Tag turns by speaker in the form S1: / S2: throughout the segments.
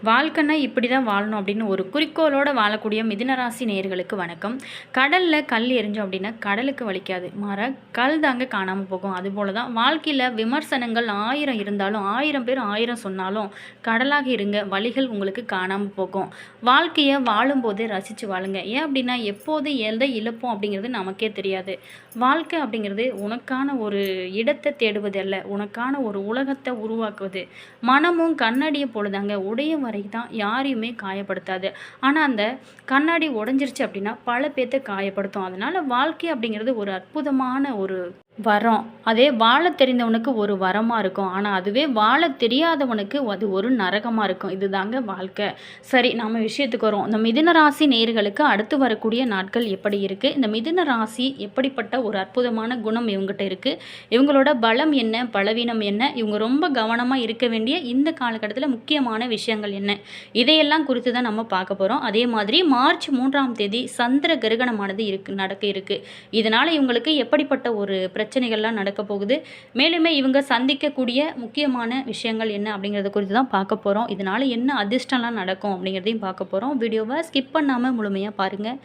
S1: வாழ்க்கைன்னா இப்படி தான் வாழணும் அப்படின்னு ஒரு குறிக்கோளோடு வாழக்கூடிய மிதுன ராசி நேயர்களுக்கு வணக்கம். கடலில் கல் எறிஞ்சோம் அப்படின்னா கடலுக்கு வலிக்காது, மாற கல் தாங்க காணாமல் போகும். அதுபோல தான் வாழ்க்கையில் விமர்சனங்கள் 1000 இருந்தாலும் 1000 பேர் 1000 சொன்னாலும் கடலாக இருங்க, வழிகள் உங்களுக்கு காணாமல் போகும். வாழ்க்கையை வாழும்போதே ரசித்து வாழுங்க. ஏன் அப்படின்னா எப்போது எதை இழப்போம் அப்படிங்கிறது நமக்கே தெரியாது. வாழ்க்கை அப்படிங்கிறது உனக்கான ஒரு இடத்தை தேடுவது அல்ல, உனக்கான ஒரு உலகத்தை உருவாக்குவது. மனமும் கண்ணாடியை பொழுதாங்க உடைய வரை தான் யாரையுமே காயப்படுத்தாது. ஆனால் அந்த கண்ணாடி உடஞ்சிருச்சு அப்படின்னா பல பேர்த்த காயப்படுத்தும். அதனால் வாழ்க்கை அப்படிங்கிறது ஒரு அற்புதமான ஒரு வரம். அதே வாழ தெரிந்தவனுக்கு ஒரு வரமாக இருக்கும், ஆனால் அதுவே வாழ தெரியாதவனுக்கு அது ஒரு நரகமாக இருக்கும். இதுதாங்க வாழ்க்கை. சரி, நம்ம விஷயத்துக்கு வரோம். இந்த மிதுன ராசி நேயர்களுக்கு அடுத்து வரக்கூடிய நாட்கள் எப்படி இருக்குது, இந்த மிதுன ராசி எப்படிப்பட்ட ஒரு அற்புதமான குணம் இவங்ககிட்ட இருக்குது, இவங்களோட பலம் என்ன, பலவீனம் என்ன, இவங்க ரொம்ப கவனமாக இருக்க வேண்டிய இந்த காலகட்டத்தில் முக்கியமான விஷயங்கள் என்ன, இதையெல்லாம் குறித்து தான் நம்ம பார்க்க போகிறோம். அதே மாதிரி மார்ச் 3ஆம் தேதி சந்திர கிரகணமானது நடக்க இருக்குது. இதனால் இவங்களுக்கு எப்படிப்பட்ட ஒரு பிரச்சனைகள்லாம் நடக்க போகுது, மேலுமே இவங்க சந்திக்கக்கூடிய முக்கியமான விஷயங்கள் என்ன அப்படிங்கிறத குறித்து தான் பார்க்க போகிறோம். இதனால் என்ன அதிர்ஷ்டம்லாம் நடக்கும் அப்படிங்கிறதையும் பார்க்க போகிறோம். வீடியோவை ஸ்கிப் பண்ணாமல் முழுமையாக பாருங்கள்.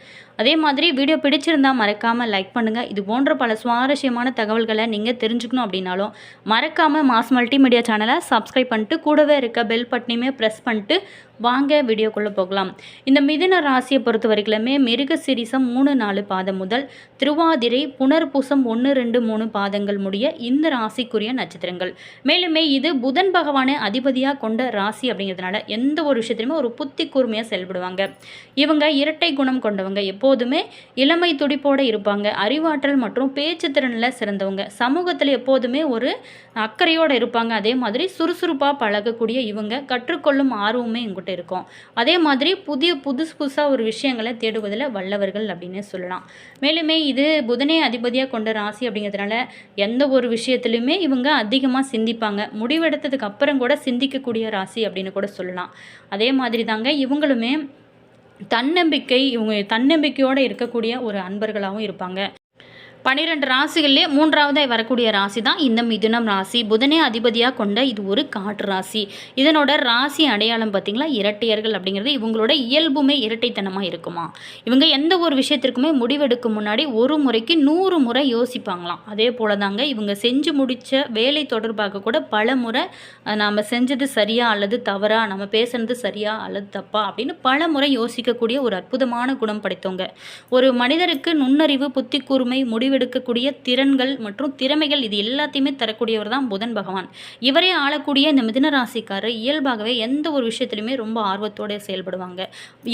S1: அதே மாதிரி வீடியோ பிடிச்சிருந்தால் மறக்காமல் லைக் பண்ணுங்கள். இது போன்ற பல சுவாரஸ்யமான தகவல்களை நீங்கள் தெரிஞ்சுக்கணும் அப்படின்னாலும் மறக்காமல் மாஸ் மல்டிமீடியா சேனலை சப்ஸ்கிரைப் பண்ணிட்டு கூடவே இருக்க பெல் பட்டனையுமே ப்ரெஸ் பண்ணிட்டு வாங்க வீடியோக்குள்ளே போகலாம். இந்த மிதுன ராசியை பொறுத்த வரைக்குமே மிருகசீரிசம் 3-4 பாதம் முதல் திருவாதிரை புனர்பூசம் 1-2-3 பாதங்கள் முடிய இந்த ராசிக்குரிய நட்சத்திரங்கள். மேலுமே இது புதன் பகவானை அதிபதியாக கொண்ட ராசி அப்படிங்கிறதுனால எந்த ஒரு விஷயத்துலையுமே ஒரு புத்தி கூர்மையாக செயல்படுவாங்க. இவங்க இரட்டை குணம் கொண்டவங்க, எப்போதுமே இளமை துடிப்போடு இருப்பாங்க, அறிவாற்றல் மற்றும் பேச்சு திறனில் சிறந்தவங்க, சமூகத்தில் எப்போதுமே ஒரு அக்கறையோடு இருப்பாங்க. அதே மாதிரி சுறுசுறுப்பாக பழகக்கூடிய இவங்க கற்றுக்கொள்ளும் ஆர்வமே இவங்க இருக்கும். அதே மாதிரி புதுசாக ஒரு விஷயங்களை தேடுவதில் வல்லவர்கள் அப்படின்னு சொல்லலாம். மேலுமே இது புதனே அதிபதியாக கொண்ட ராசி அப்படிங்கிறதுனால எந்த ஒரு விஷயத்துலையுமே இவங்க அதிகமாக சிந்திப்பாங்க, முடிவெடுத்ததுக்கு அப்புறம் கூட சிந்திக்கக்கூடிய ராசி அப்படின்னு கூட சொல்லலாம். அதே மாதிரி தாங்க இவங்களுமே இவங்க தன்னம்பிக்கையோடு இருக்கக்கூடிய ஒரு அன்பர்களாகவும் இருப்பாங்க. 12 ராசிகள்லேயே 3ஆவதாக வரக்கூடிய ராசி தான் இந்த மிதுனம் ராசி. புதனே அதிபதியாக கொண்ட இது ஒரு காற்று ராசி. இதனோட ராசி அடையாளம் பார்த்திங்களா இரட்டையர்கள் அப்படிங்கிறது இவங்களோட இயல்புமே இரட்டைத்தனமாக இருக்குமா. இவங்க எந்த ஒரு விஷயத்திற்குமே முடிவெடுக்கும் முன்னாடி ஒரு முறைக்கு 100 முறை யோசிப்பாங்களாம். அதே போல தாங்க இவங்க செஞ்சு முடித்த வேலை தொடர்பாக கூட பல முறை நம்ம செஞ்சது சரியா அல்லது தவறா, நம்ம பேசுனது சரியா அல்லது தப்பா அப்படின்னு பல முறை யோசிக்கக்கூடிய ஒரு அற்புதமான குணம் படைத்தவங்க. ஒரு மனிதருக்கு நுண்ணறிவு, புத்தி கூர்மை, எடுக்கக்கூடிய திறன்கள் மற்றும் திறமைகள் இது எல்லாத்தையுமே தரக்கூடியவர் தான் புதன் பகவான். இவரே ஆளக்கூடிய இந்த மிதுன ராசிக்காரர் இயல்பாகவே எந்த ஒரு விஷயத்திலுமே ரொம்ப ஆர்வத்தோடு செயல்படுவாங்க.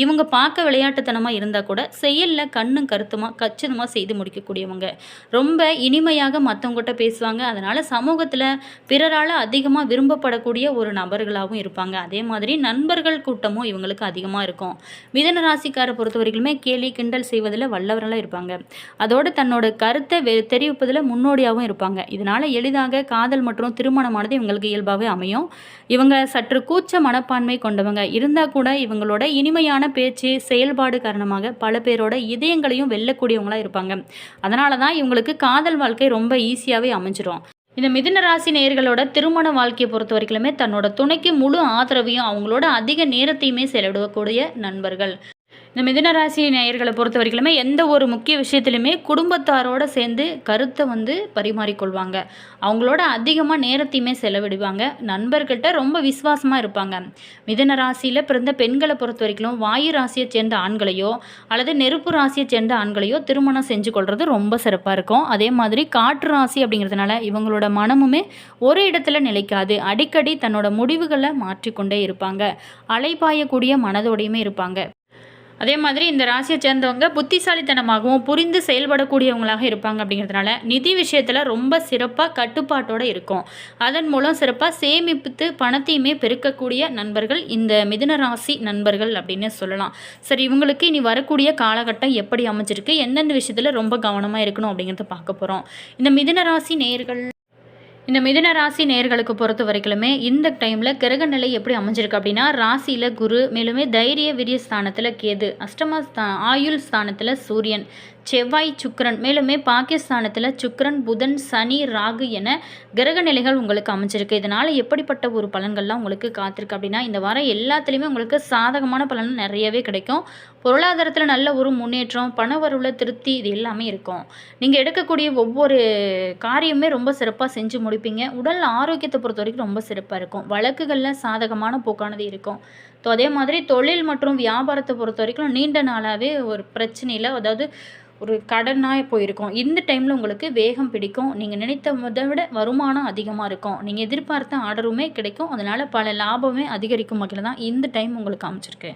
S1: இவங்க பார்க்க விளையாட்டுத்தனமாக இருந்தால் கூட செயலில் கண்ணும் கருத்துமாக கச்சிதமாக செய்து முடிக்கக்கூடியவங்க. ரொம்ப இனிமையாக மற்றவங்ககிட்ட பேசுவாங்க. அதனால் சமூகத்தில் பிறரால் அதிகமாக விரும்பப்படக்கூடிய ஒரு நபர்களாகவும் இருப்பாங்க. அதே மாதிரி நண்பர்கள் கூட்டமும் இவங்களுக்கு அதிகமாக இருக்கும். மிதுன ராசிக்காரை பொறுத்த வரைக்குமே கேலி கிண்டல் செய்வதில் வல்லவர்களாக இருப்பாங்க. அதோடு தன்னோட கருத்தை தெரிவிப்பதில் முன்னோடியாகவும் இருப்பாங்க. இதனால் எளிதாக காதல் மற்றும் திருமணமானது இவங்களுக்கு இயல்பாகவே அமையும். இவங்க சற்று கூச்ச மனப்பான்மை கொண்டவங்க இருந்தால் கூட இவங்களோட இனிமையான பேச்சு செயல்பாடு காரணமாக பல பேரோட இதயங்களையும் வெல்லக்கூடியவங்களாக இருப்பாங்க. அதனால தான் இவங்களுக்கு காதல் வாழ்க்கை ரொம்ப ஈஸியாகவே அமைஞ்சிடும். இந்த மிதுன ராசி நேயர்களோட திருமண வாழ்க்கையை பொறுத்த வரைக்குமே தன்னோட துணைக்கு முழு ஆதரவையும் அவங்களோட அதிக நேரத்தையுமே செலவிடக்கூடிய நண்பர்கள். இந்த மிதுன ராசி நேயர்களை பொறுத்த வரைக்குமே எந்த ஒரு முக்கிய விஷயத்துலையுமே குடும்பத்தாரோடு சேர்ந்து கருத்தை பரிமாறிக்கொள்வாங்க. அவங்களோட அதிகமாக நேரத்தையுமே செலவிடுவாங்க. நண்பர்கிட்ட ரொம்ப விசுவாசமாக இருப்பாங்க. மிதுன ராசியில் பிறந்த பெண்களை பொறுத்த வரைக்கும் வாயு ராசியை சேர்ந்த ஆண்களையோ அல்லது நெருப்பு ராசியை சேர்ந்த ஆண்களையோ திருமணம் செஞ்சு கொள்வது ரொம்ப சிறப்பாக இருக்கும். அதே மாதிரி காற்று ராசி அப்படிங்கிறதுனால இவங்களோட மனமுமே ஒரு இடத்துல நிலைக்காது. அடிக்கடி தன்னோட முடிவுகளை மாற்றிக்கொண்டே இருப்பாங்க. அலைபாயக்கூடிய மனதோடையுமே இருப்பாங்க. அதே மாதிரி இந்த ராசியை சேர்ந்தவங்க புத்திசாலித்தனமாகவும் புரிந்து செயல்படக்கூடியவங்களாக இருப்பாங்க. அப்படிங்கிறதுனால நிதி விஷயத்தில் ரொம்ப சிறப்பாக கட்டுப்பாட்டோடு இருக்கும். அதன் மூலம் சிறப்பாக சேமிப்பு பணத்தையுமே பெருக்கக்கூடிய நண்பர்கள் இந்த மிதுன ராசி நண்பர்கள் அப்படின்னு சொல்லலாம். சரி, இவங்களுக்கு இனி வரக்கூடிய காலகட்டம் எப்படி அமைஞ்சிருக்கு, எந்தெந்த விஷயத்தில் ரொம்ப கவனமாக இருக்கணும் அப்படிங்கிறத பார்க்க போகிறோம். இந்த மிதுன ராசி நேயர்கள் இந்த மிதுன ராசி நேயர்களுக்கு பொறுத்த வரைக்குமே இந்த டைமில் கிரக நிலை எப்படி அமைஞ்சிருக்கு அப்படின்னா ராசியில் குரு, மேலுமே தைரிய விரிய ஸ்தானத்தில் கேது, ஆயுள் ஸ்தானத்தில் சூரியன், செவ்வாய், சுக்கிரன், மேலுமே பாகிஸ்தானத்தில் சுக்கிரன், புதன், சனி, ராகு என கிரக நிலைகள் உங்களுக்கு அமைஞ்சிருக்கு. இதனால் எப்படிப்பட்ட ஒரு பலன்கள்லாம் உங்களுக்கு காத்திருக்கு அப்படின்னா, இந்த வாரம் எல்லாத்துலேயுமே உங்களுக்கு சாதகமான பலன் நிறையவே கிடைக்கும். பொருளாதாரத்தில் நல்ல ஒரு முன்னேற்றம், பண வரவுல திருப்தி, இது எல்லாமே இருக்கும். நீங்கள் எடுக்கக்கூடிய ஒவ்வொரு காரியமே ரொம்ப சிறப்பாக செஞ்சு முடிப்பீங்க. உடல் ஆரோக்கியத்தை பொறுத்த வரைக்கும் ரொம்ப சிறப்பாக இருக்கும். வழக்குகளில் சாதகமான போக்கானது இருக்கும். அதே மாதிரி தொழில் மற்றும் வியாபாரத்தை பொறுத்த வரைக்கும் நீண்ட நாளாகவே ஒரு பிரச்சனையில், அதாவது ஒரு கடனாக போயிருக்கும். இந்த டைமில் உங்களுக்கு வேகம் பிடிக்கும். நீங்கள் நினைத்ததை விட வருமானம் அதிகமாக இருக்கும். நீங்கள் எதிர்பார்த்த ஆர்டருமே கிடைக்கும். அதனால் பல லாபமே அதிகரிக்கும் வகையில் தான் இந்த டைம் உங்களுக்கு அமைச்சிருக்கு.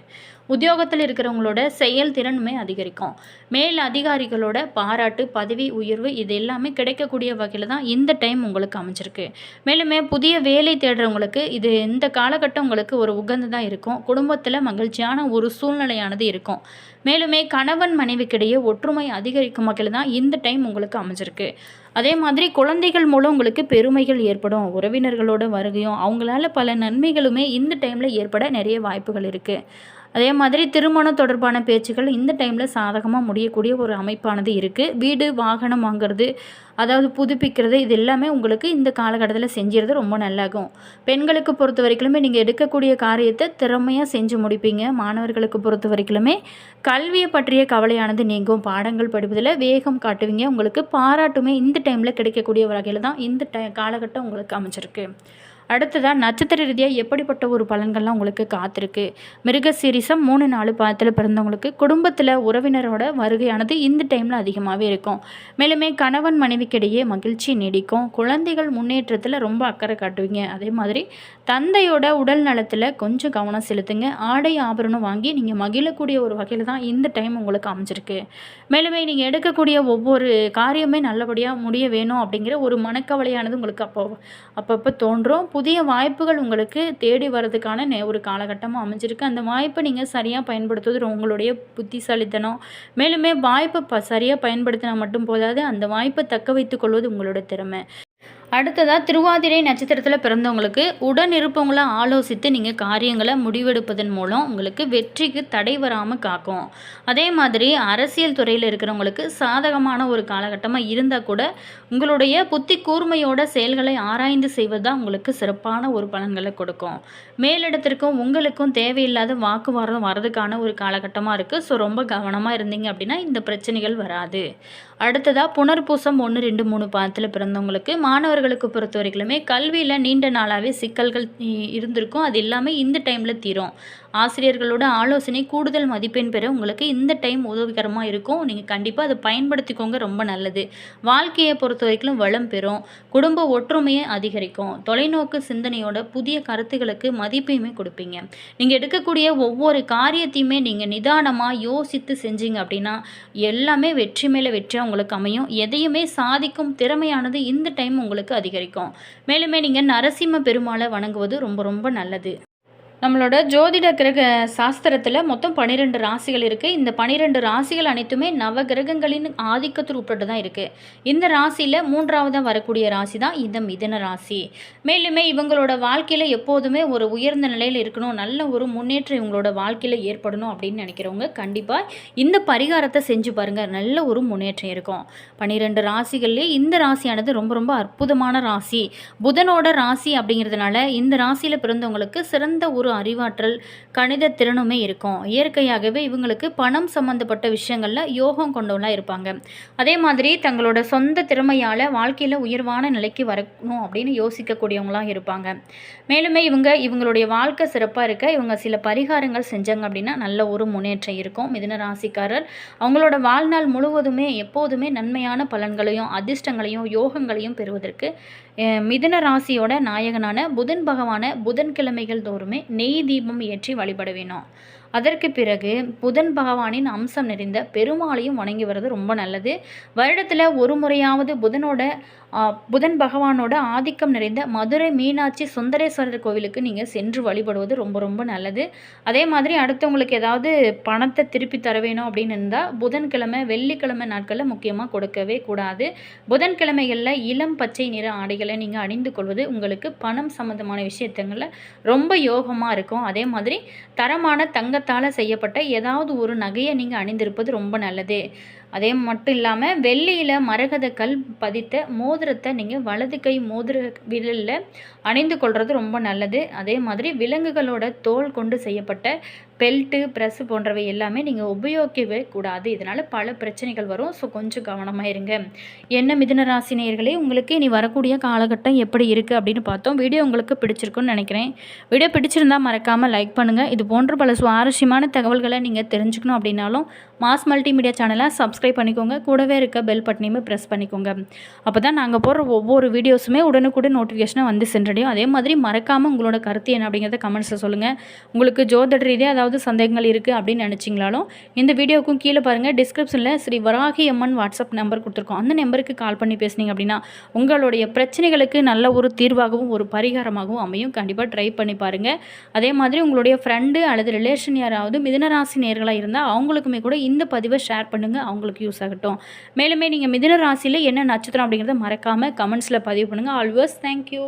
S1: உத்தியோகத்தில் இருக்கிறவங்களோட செயல்திறனுமே அதிகரிக்கும். மேல் அதிகாரிகளோட பாராட்டு, பதவி உயர்வு, இது எல்லாமே கிடைக்கக்கூடிய வகையில் தான் இந்த டைம் உங்களுக்கு அமைச்சிருக்கு. மேலுமே புதிய வேலை தேடுறவங்களுக்கு இது இந்த காலகட்டம் உங்களுக்கு ஒரு உகந்ததாக இருக்கும். குடும்பத்தில் மகிழ்ச்சியான ஒரு சூழ்நிலையானது இருக்கும். மேலுமே கணவன் மனைவிக்கிடையே ஒற்றுமை அதிகரிக்கும் வகையில் தான் இந்த டைம் உங்களுக்கு அமைஞ்சிருக்கு. அதே மாதிரி குழந்தைகள் மூலம் உங்களுக்கு பெருமைகள் ஏற்படும். உறவினர்களோட வருகையும் அவங்களால பல நன்மைகளுமே இந்த டைமில் ஏற்பட நிறைய வாய்ப்புகள் இருக்குது. அதே மாதிரி திருமணம் தொடர்பான பேச்சுக்கள் இந்த டைமில் சாதகமாக முடியக்கூடிய ஒரு அமைப்பானது இருக்குது. வீடு வாகனம் வாங்குறது, அதாவது புதுப்பிக்கிறது, இது எல்லாமே உங்களுக்கு இந்த காலகட்டத்தில் செஞ்சுறது ரொம்ப நல்லாகும். பெண்களுக்கு பொறுத்த வரைக்குமே நீங்கள் எடுக்கக்கூடிய காரியத்தை திறமையாக செஞ்சு முடிப்பீங்க. மாணவர்களுக்கு பொறுத்த வரைக்குமே கல்வியை பற்றிய கவலையானது நீங்கும். பாடங்கள் படிப்பதில் வேகம் காட்டுவீங்க. உங்களுக்கு பாராட்டுமே இந்த டைமில் கிடைக்கக்கூடிய வகையில் தான் இந்த காலகட்டம் உங்களுக்கு அமைச்சிருக்கு. அடுத்ததாக நட்சத்திர ரீதியாக எப்படிப்பட்ட ஒரு பலன்கள்லாம் உங்களுக்கு காத்திருக்கு. மிருகசீரிசம் 3, 4 பாதத்தில் பிறந்தவங்களுக்கு குடும்பத்தில் உறவினரோட வருகையானது இந்த டைமில் அதிகமாகவே இருக்கும். மேலுமே கணவன் மனைவிக்கிடையே மகிழ்ச்சி நீடிக்கும். குழந்தைகள் முன்னேற்றத்தில் ரொம்ப அக்கறை காட்டுவீங்க. அதே மாதிரி தந்தையோட உடல் நலத்தில் கொஞ்சம் கவனம் செலுத்துங்க. ஆடை ஆபரணம் வாங்கி நீங்கள் மகிழக்கூடிய ஒரு வகையில் தான் இந்த டைம் உங்களுக்கு அமைஞ்சிருக்கு. மேலுமே நீங்கள் எடுக்கக்கூடிய ஒவ்வொரு காரியமே நல்லபடியாக முடிய வேணும் அப்படிங்கிற ஒரு மனக்கவலையானது உங்களுக்கு அப்பப்போ தோன்றும். புதிய வாய்ப்புகள் உங்களுக்கு தேடி வர்றதுக்கான ஒரு காலகட்டமாக அமைஞ்சிருக்கு. அந்த வாய்ப்பை நீங்கள் சரியாக பயன்படுத்துவது உங்களுடைய புத்திசாலித்தனம். மேலுமே வாய்ப்பை சரியாக பயன்படுத்தினா மட்டும் போதாது, அந்த வாய்ப்பை தக்க வைத்துக் கொள்வது உங்களோட திறமை. அடுத்ததாக திருவாதிரை நட்சத்திரத்தில் பிறந்தவங்களுக்கு உடன் இருப்பவங்கள ஆலோசித்து நீங்கள் காரியங்களை முடிவெடுப்பதன் மூலம் உங்களுக்கு வெற்றிக்கு தடை வராமல் காக்கும். அதே மாதிரி அரசியல் துறையில் இருக்கிறவங்களுக்கு சாதகமான ஒரு காலகட்டமாக இருந்தால் கூட உங்களுடைய புத்தி கூர்மையோட செயல்களை ஆராய்ந்து செய்வது தான் உங்களுக்கு சிறப்பான ஒரு பலன்களை கொடுக்கும். மேலிடத்திற்கும் உங்களுக்கும் தேவையில்லாத வாக்குவாதம் வர்றதுக்கான ஒரு காலகட்டமாக இருக்குது. ஸோ ரொம்ப கவனமாக இருந்தீங்க அப்படின்னா இந்த பிரச்சனைகள் வராது. அடுத்ததாக புனர்பூசம் 1, 2, 3 பாதத்தில் பிறந்தவங்களுக்கு மாணவர்களுக்கு பொறுத்த வரைக்குமே கல்வியில் நீண்ட நாளாகவே சிக்கல்கள் இருந்திருக்கும். அது எல்லாமே இந்த டைமில் தீரும். ஆசிரியர்களோட ஆலோசனை கூடுதல் மதிப்பெண் பெற உங்களுக்கு இந்த டைம் உதவிகரமாக இருக்கும். நீங்கள் கண்டிப்பாக அதை பயன்படுத்திக்கோங்க, ரொம்ப நல்லது. வாழ்க்கையை பொறுத்த வரைக்கும் வளம் பெறும். குடும்ப ஒற்றுமையை அதிகரிக்கும். தொலைநோக்கு சிந்தனையோட புதிய கருத்துக்களுக்கு மதிப்பையுமே கொடுப்பீங்க. நீங்கள் எடுக்கக்கூடிய ஒவ்வொரு காரியத்தையுமே நீங்கள் நிதானமாக யோசித்து செஞ்சீங்க அப்படின்னா எல்லாமே வெற்றி மேலே வெற்றியாக உங்களுக்கு அமையும். எதையுமே சாதிக்கும் திறமையானது இந்த டைம் உங்களுக்கு அதிகரிக்கும். மேலுமே நீங்கள் நரசிம்ம பெருமாளை வணங்குவது ரொம்ப ரொம்ப நல்லது. நம்மளோட ஜோதிட கிரக சாஸ்திரத்தில் மொத்தம் 12 ராசிகள் இருக்குது. இந்த 12 ராசிகள் அனைத்துமே நவ கிரகங்களின் ஆதிக்கத்தில் உட்பட்டு தான் இருக்குது. இந்த ராசியில் 3ஆவதாக வரக்கூடிய ராசி தான் இந்த மிதுன ராசி. மேலுமே இவங்களோட வாழ்க்கையில் எப்போதுமே ஒரு உயர்ந்த நிலையில் இருக்கணும், நல்ல ஒரு முன்னேற்றம் இவங்களோட வாழ்க்கையில் ஏற்படணும் அப்படின்னு நினைக்கிறவங்க கண்டிப்பாக இந்த பரிகாரத்தை செஞ்சு பாருங்கள், நல்ல ஒரு முன்னேற்றம் இருக்கும். 12 ராசிகள்லேயே இந்த ராசியானது ரொம்ப ரொம்ப அற்புதமான ராசி. புதனோட ராசி அப்படிங்கிறதுனால இந்த ராசியில் பிறந்தவங்களுக்கு சிறந்த ஒரு அறிவாற்றல், கணித திறனுமே இருக்கும். இயற்கையாகவே இவங்களுக்கு பணம் சம்பந்தப்பட்ட விஷயங்களில் யோகம் கொண்டவங்களா இருப்பாங்க. அதே மாதிரி தங்களோட சொந்த திறமையால் வாழ்க்கையில் உயர்வான நிலைக்கு வரணும் அப்படின்னு யோசிக்கக்கூடியவங்களாம் இருப்பாங்க. மேலுமே இவங்களுடைய வாழ்க்கை சிறப்பாக இருக்க இவங்க சில பரிகாரங்கள் செஞ்சாங்க அப்படின்னா நல்ல ஒரு முன்னேற்றம் இருக்கும். மிதுன ராசிக்காரர் அவங்களோட வாழ்நாள் முழுவதுமே எப்போதுமே நன்மையான பலன்களையும் அதிர்ஷ்டங்களையும் யோகங்களையும் பெறுவதற்கு மிதுன ராசியோட நாயகனான புதன் பகவானை புதன்கிழமைகள் தோறுமே நெய் தீபம் ஏற்றி வழிபட வேணும். அதற்கு பிறகு புதன் பகவானின் அம்சம் நிறைந்த பெருமாளையும் வணங்கி வர்றது ரொம்ப நல்லது. வருடத்தில் ஒரு முறையாவது புதன் பகவானோட ஆதிக்கம் நிறைந்த மதுரை மீனாட்சி சுந்தரேஸ்வரர் கோவிலுக்கு நீங்கள் சென்று வழிபடுவது ரொம்ப ரொம்ப நல்லது. அதே மாதிரி அடுத்தவங்களுக்கு ஏதாவது பணத்தை திருப்பி தர வேணும் அப்படின்னு இருந்தால் புதன்கிழமை, வெள்ளிக்கிழமை நாட்களில் முக்கியமாக கொடுக்கவே கூடாது. புதன்கிழமைகளில் இளம் பச்சை நிற ஆடைகளை நீங்கள் அணிந்து கொள்வது உங்களுக்கு பணம் சம்மந்தமான விஷயத்தங்களில் ரொம்ப யோகமாக இருக்கும். அதே மாதிரி தரமான தங்கத்தால் செய்யப்பட்ட ஏதாவது ஒரு நகையை நீங்கள் அணிந்திருப்பது ரொம்ப நல்லது. அதே மட்டும் இல்லாமல் வெள்ளியில் மரகத கல் பதித்த மோதிரத்தை நீங்கள் வலது கை மோதிர விரலில் அணிந்து கொள்வது ரொம்ப நல்லது. அதே மாதிரி விலங்குகளோட தோல் கொண்டு செய்யப்பட்ட பெல்ட்டு, ப்ரெஸ்ஸு போன்றவை எல்லாமே நீங்கள் உபயோகிக்கவே கூடாது. இதனால் பல பிரச்சனைகள் வரும். ஸோ கொஞ்சம் கவனமாக இருங்க. என்ன மிதுன ராசி நேயர்களே, உங்களுக்கு இனி வரக்கூடிய காலகட்டம் எப்படி இருக்குது அப்படின்னு பார்த்தோம். வீடியோ உங்களுக்கு பிடிச்சிருக்குன்னு நினைக்கிறேன். வீடியோ பிடிச்சிருந்தால் மறக்காமல் லைக் பண்ணுங்கள். இது போன்ற பல சுவாரஸ்யமான தகவல்களை நீங்கள் தெரிஞ்சுக்கணும் அப்படின்னாலும் மாஸ் மல்டிமீடியா சேனலை சப்ஸ்கிரைப் பண்ணிக்கோங்க. கூடவே இருக்க பெல் பட்டனையுமே ப்ரெஸ் பண்ணிக்கோங்க. அப்போ தான் நாங்கள் போடுற ஒவ்வொரு வீடியோஸுமே உடனுக்குடன் நோட்டிஃபிகேஷனாக வந்து சென்றடையும். அதே மாதிரி மறக்காமல் உங்களோட கருத்து என்ன அப்படிங்கிறத கமெண்ட்ஸில் சொல்லுங்கள். உங்களுக்கு ஜோதிட ரீதியாக ஏதாவது சந்தேகங்கள் இருக்குது அப்படின்னு நினச்சிங்களாலும் இந்த வீடியோக்கும் கீழே பாருங்கள், டிஸ்கிரிப்ஷனில் ஸ்ரீ வராகி அம்மன் வாட்ஸ்அப் நம்பர் கொடுத்துருக்கோம். அந்த நம்பருக்கு கால் பண்ணி பேசுனீங்க அப்படின்னா உங்களுடைய பிரச்சனைகளுக்கு நல்ல ஒரு தீர்வாகவும் ஒரு பரிகாரமாகவும் அமையும். கண்டிப்பாக ட்ரை பண்ணி பாருங்கள். அதே மாதிரி உங்களுடைய ஃப்ரெண்டு அல்லது ரிலேஷன் யாராவது மிதுனராசி நேர்களாக இருந்தால் அவங்களுக்குமே கூட இந்த பதிவை ஷேர் பண்ணுங்கள், அவங்களுக்கு யூஸ் ஆகட்டும். மேலுமே நீங்கள் மிதுன ராசியில் என்ன நட்சத்திரம் அப்படிங்கிறத மறக்காமல் கமெண்ட்ஸில் பதிவு பண்ணுங்கள். Always thank you.